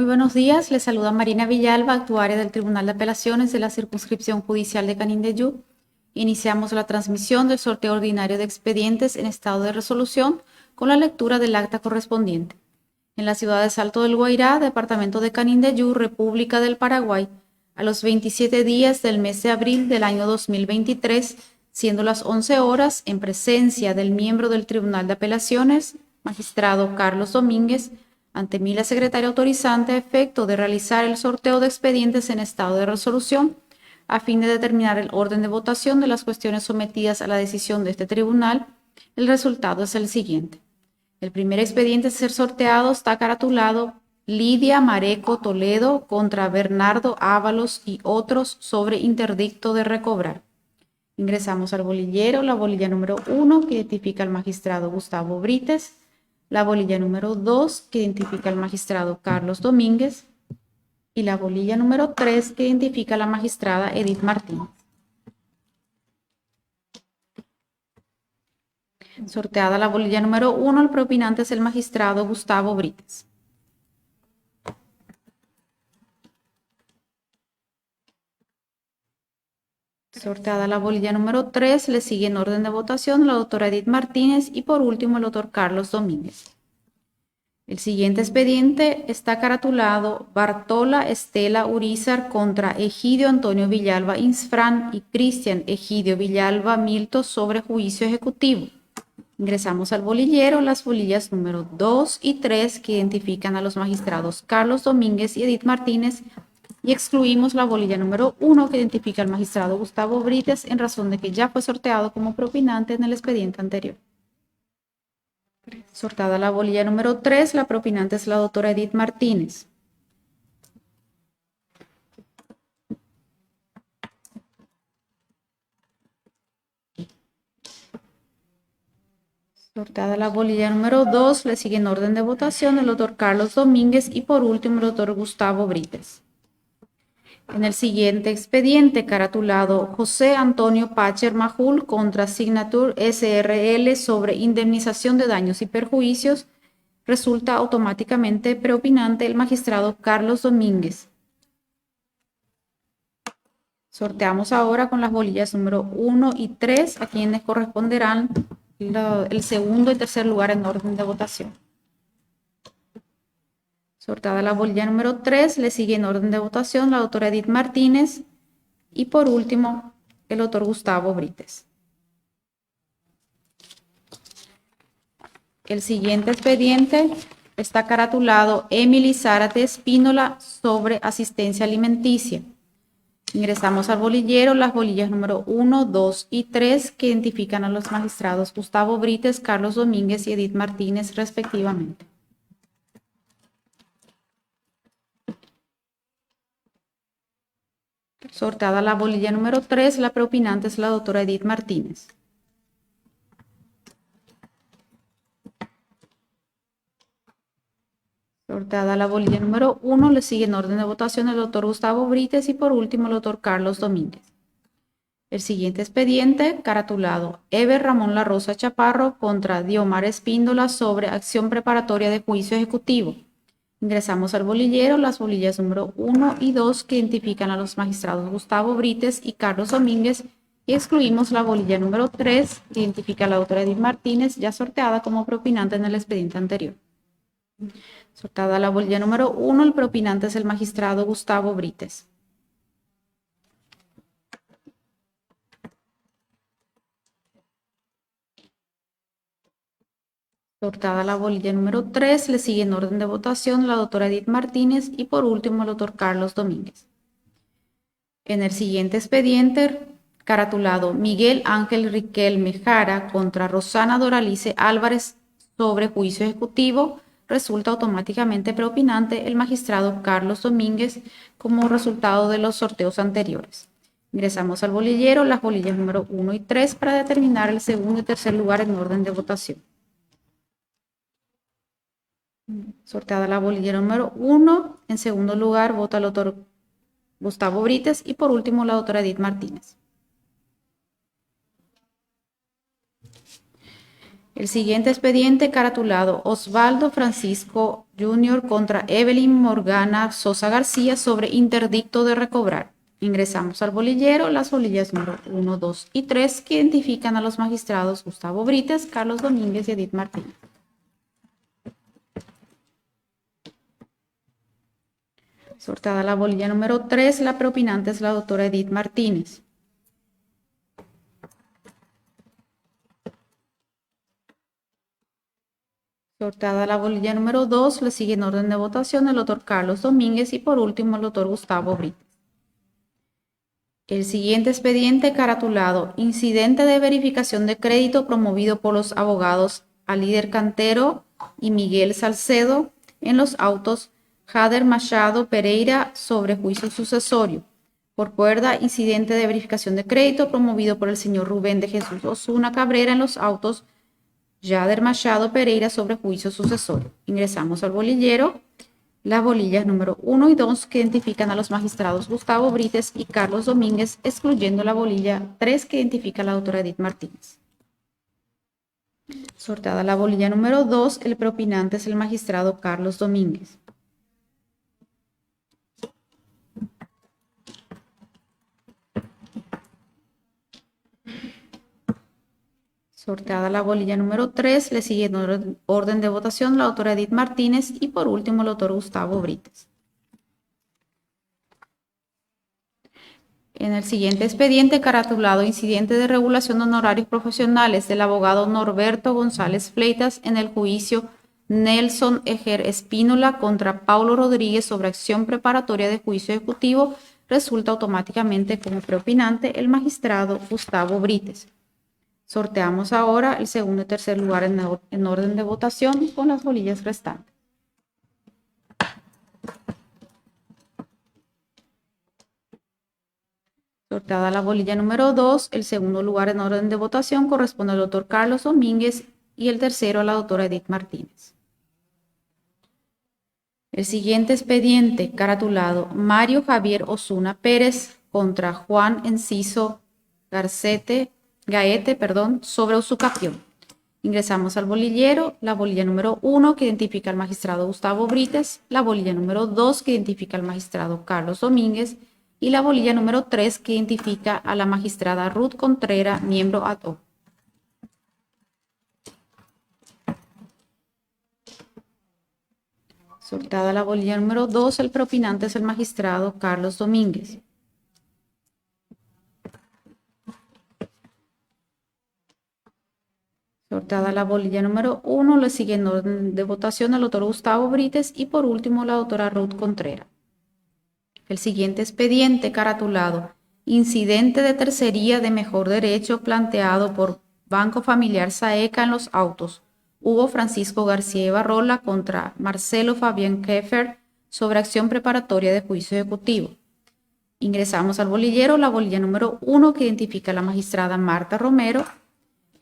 Muy buenos días, les saluda Marina Villalba, actuaria del Tribunal de Apelaciones de la Circunscripción Judicial de Canindeyú. Iniciamos la transmisión del sorteo ordinario de expedientes en estado de resolución con la lectura del acta correspondiente. En la ciudad de Salto del Guairá, departamento de Canindeyú, República del Paraguay, a los 27 días del mes de abril del año 2023, siendo las 11 horas, en presencia del miembro del Tribunal de Apelaciones, magistrado Carlos Domínguez, ante mí la secretaria autorizante a efecto de realizar el sorteo de expedientes en estado de resolución a fin de determinar el orden de votación de las cuestiones sometidas a la decisión de este tribunal. El resultado es el siguiente. El primer expediente a ser sorteado está caratulado Lidia Mareco Toledo contra Bernardo Ábalos y otros sobre interdicto de recobrar. Ingresamos al bolillero, la bolilla número 1 que identifica al magistrado Gustavo Brites, la bolilla número 2 que identifica al magistrado Carlos Domínguez y la bolilla número 3 que identifica a la magistrada Edith Martínez. Sorteada la bolilla número 1, el propinante es el magistrado Gustavo Brites. Sorteada la bolilla número 3, le sigue en orden de votación la doctora Edith Martínez y por último el doctor Carlos Domínguez. El siguiente expediente está caratulado Bartola Estela Urizar contra Egidio Antonio Villalba Insfrán y Cristian Egidio Villalba Milto sobre juicio ejecutivo. Ingresamos al bolillero las bolillas número 2 y 3 que identifican a los magistrados Carlos Domínguez y Edith Martínez y excluimos la bolilla número 1 que identifica al magistrado Gustavo Brites en razón de que ya fue sorteado como propinante en el expediente anterior. Sortada la bolilla número 3, la propinante es la doctora Edith Martínez. Sortada la bolilla número 2, le sigue en orden de votación el doctor Carlos Domínguez y por último el doctor Gustavo Brites. En el siguiente expediente caratulado José Antonio Pacher Majul contra Signature SRL sobre indemnización de daños y perjuicios, resulta automáticamente preopinante el magistrado Carlos Domínguez. Sorteamos ahora con las bolillas número 1 y 3, a quienes corresponderán el segundo y tercer lugar en orden de votación. Sortada la bolilla número 3, le sigue en orden de votación la doctora Edith Martínez y por último el doctor Gustavo Brites. El siguiente expediente está caratulado Emily Zárate Espínola sobre asistencia alimenticia. Ingresamos al bolillero las bolillas número 1, 2 y 3 que identifican a los magistrados Gustavo Brites, Carlos Domínguez y Edith Martínez respectivamente. Sortada la bolilla número 3, la preopinante es la doctora Edith Martínez. Sortada la bolilla número 1, le sigue en orden de votación el doctor Gustavo Brites y por último el doctor Carlos Domínguez. El siguiente expediente, caratulado Eber Ramón La Rosa Chaparro contra Diomar Espíndola sobre acción preparatoria de juicio ejecutivo. Ingresamos al bolillero las bolillas número 1 y 2 que identifican a los magistrados Gustavo Brites y Carlos Domínguez y excluimos la bolilla número 3 que identifica a la doctora Edith Martínez ya sorteada como propinante en el expediente anterior. Sortada la bolilla número 1, el propinante es el magistrado Gustavo Brites. Sortada la bolilla número 3, le sigue en orden de votación la doctora Edith Martínez y por último el doctor Carlos Domínguez. En el siguiente expediente, caratulado Miguel Ángel Riquelme Jara contra Rosana Doralice Álvarez sobre juicio ejecutivo, resulta automáticamente preopinante el magistrado Carlos Domínguez como resultado de los sorteos anteriores. Ingresamos al bolillero las bolillas número 1 y 3 para determinar el segundo y tercer lugar en orden de votación. Sorteada la bolilla número 1, en segundo lugar vota el doctor Gustavo Brites y por último la doctora Edith Martínez. El siguiente expediente caratulado Osvaldo Francisco Jr. contra Evelyn Morgana Sosa García sobre interdicto de recobrar. Ingresamos al bolillero las bolillas número 1, 2 y 3 que identifican a los magistrados Gustavo Brites, Carlos Domínguez y Edith Martínez. Sorteada la bolilla número 3, la propinante es la doctora Edith Martínez. Sorteada la bolilla número 2, le sigue en orden de votación el doctor Carlos Domínguez y por último el doctor Gustavo Brites. El siguiente expediente caratulado, incidente de verificación de crédito promovido por los abogados Alíder Cantero y Miguel Salcedo en los autos Jader Machado Pereira sobre juicio sucesorio. Por cuerda, incidente de verificación de crédito promovido por el señor Rubén de Jesús Osuna Cabrera en los autos Jader Machado Pereira sobre juicio sucesorio. Ingresamos al bolillero las bolillas número 1 y 2 que identifican a los magistrados Gustavo Brites y Carlos Domínguez, excluyendo la bolilla 3 que identifica a la doctora Edith Martínez. Sorteada la bolilla número 2, el propinante es el magistrado Carlos Domínguez. Sorteada la bolilla número 3, le sigue en orden de votación la doctora Edith Martínez y por último el doctor Gustavo Brites. En el siguiente expediente caratulado incidente de regulación de honorarios profesionales del abogado Norberto González Fleitas en el juicio Nelson Eger Espínola contra Paulo Rodríguez sobre acción preparatoria de juicio ejecutivo, resulta automáticamente como preopinante el magistrado Gustavo Brites. Sorteamos ahora el segundo y tercer lugar en orden de votación con las bolillas restantes. Sorteada la bolilla número 2, el segundo lugar en orden de votación corresponde al doctor Carlos Domínguez y el tercero a la doctora Edith Martínez. El siguiente expediente caratulado Mario Javier Osuna Pérez contra Juan Enciso Gaete, sobre usucapión. Ingresamos al bolillero, la bolilla número 1 que identifica al magistrado Gustavo Brites, la bolilla número 2 que identifica al magistrado Carlos Domínguez y la bolilla número 3 que identifica a la magistrada Ruth Contreras, miembro ad hoc. Sortada la bolilla número 2, el propinante es el magistrado Carlos Domínguez. Sortada la bolilla número 1, le sigue en orden de votación el doctor Gustavo Brites y por último la doctora Ruth Contreras. El siguiente expediente caratulado, incidente de tercería de mejor derecho planteado por Banco Familiar Saeca en los autos Hugo Francisco García Ibarrola contra Marcelo Fabián Keffer sobre acción preparatoria de juicio ejecutivo. Ingresamos al bolillero, la bolilla número 1 que identifica a la magistrada Marta Romero.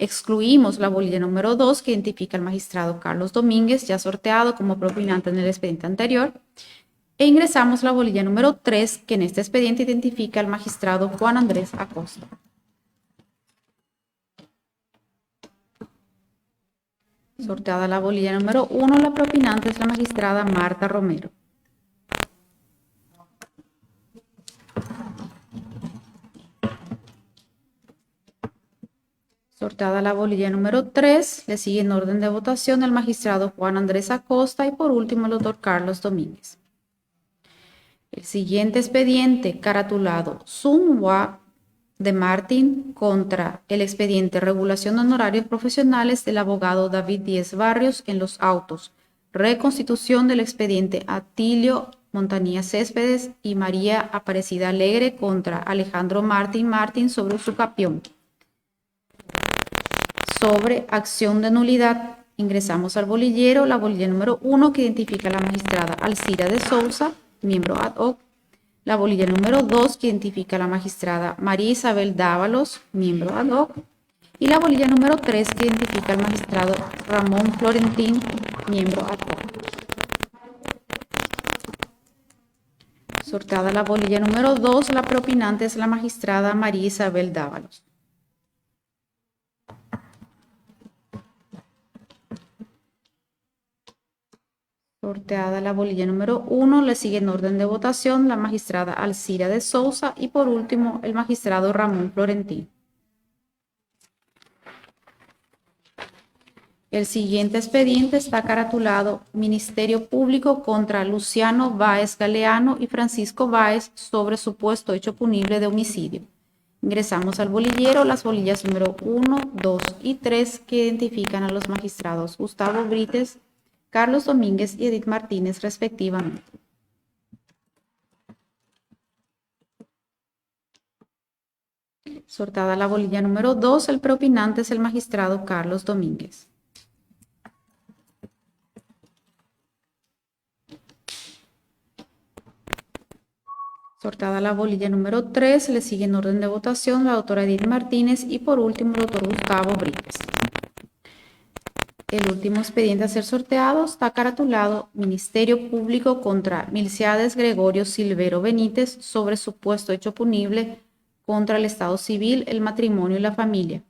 Excluimos la bolilla número 2 que identifica al magistrado Carlos Domínguez, ya sorteado como propinante en el expediente anterior. E ingresamos la bolilla número 3 que en este expediente identifica al magistrado Juan Andrés Acosta. Sorteada la bolilla número 1, la propinante es la magistrada Marta Romero. Sorteada la bolilla número 3, le sigue en orden de votación el magistrado Juan Andrés Acosta y por último el doctor Carlos Domínguez. El siguiente expediente caratulado Sunwa de Martín contra el expediente regulación de honorarios profesionales del abogado David Díez Barrios en los autos. Reconstitución del expediente Atilio Montanía Céspedes y María Aparecida Alegre contra Alejandro Martín sobre usucapión. Sobre acción de nulidad, ingresamos al bolillero, la bolilla número 1 que identifica a la magistrada Alcira de Sousa, miembro ad hoc, la bolilla número 2 que identifica a la magistrada María Isabel Dávalos, miembro ad hoc, y la bolilla número 3 que identifica al magistrado Ramón Florentín, miembro ad hoc. Sorteada la bolilla número 2, la propinante es la magistrada María Isabel Dávalos. Sorteada la bolilla número 1, le sigue en orden de votación la magistrada Alcira de Souza y por último el magistrado Ramón Florentino. El siguiente expediente está caratulado Ministerio Público contra Luciano Báez Galeano y Francisco Báez sobre supuesto hecho punible de homicidio. Ingresamos al bolillero las bolillas número 1, 2 y 3 que identifican a los magistrados Gustavo Brites, Carlos Domínguez y Edith Martínez respectivamente. Sortada la bolilla número 2, el propinante es el magistrado Carlos Domínguez. Sortada la bolilla número 3, le sigue en orden de votación la doctora Edith Martínez y por último el doctor Gustavo Brites. El último expediente a ser sorteado está caratulado Ministerio Público contra Milciades Gregorio Silvero Benítez sobre supuesto hecho punible contra el Estado Civil, el matrimonio y la familia.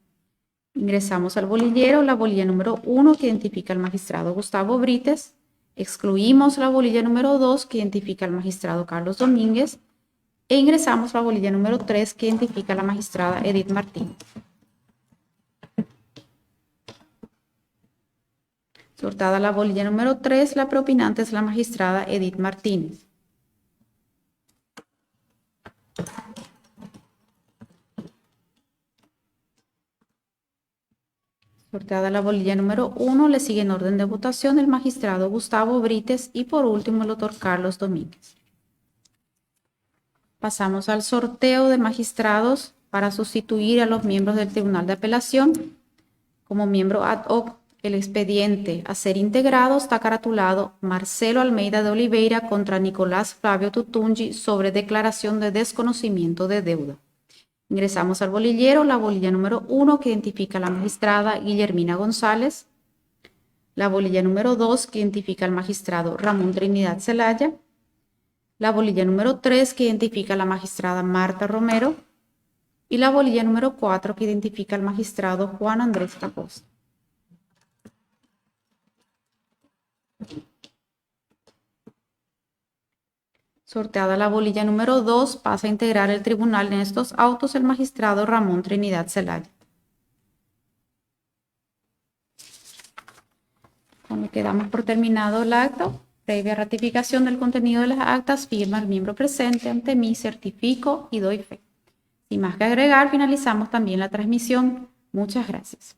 Ingresamos al bolillero la bolilla número 1 que identifica al magistrado Gustavo Brites. Excluimos la bolilla número 2 que identifica al magistrado Carlos Domínguez. E ingresamos la bolilla número 3 que identifica a la magistrada Edith Martínez. Sortada la bolilla número 3, la propinante es la magistrada Edith Martínez. Sorteada la bolilla número 1, le sigue en orden de votación el magistrado Gustavo Brites y por último el doctor Carlos Domínguez. Pasamos al sorteo de magistrados para sustituir a los miembros del Tribunal de Apelación. Como miembro ad hoc, el expediente a ser integrado está caratulado Marcelo Almeida de Oliveira contra Nicolás Flavio Tutungi sobre declaración de desconocimiento de deuda. Ingresamos al bolillero la bolilla número 1 que identifica a la magistrada Guillermina González, la bolilla número 2 que identifica al magistrado Ramón Trinidad Zelaya, la bolilla número 3 que identifica a la magistrada Marta Romero y la bolilla número 4 que identifica al magistrado Juan Andrés Caposta. Sorteada la bolilla número 2, pasa a integrar el tribunal en estos autos el magistrado Ramón Trinidad Zelaya. Con lo que damos por terminado el acto, previa ratificación del contenido de las actas, firma el miembro presente ante mí, certifico y doy fe. Sin más que agregar, finalizamos también la transmisión. Muchas gracias.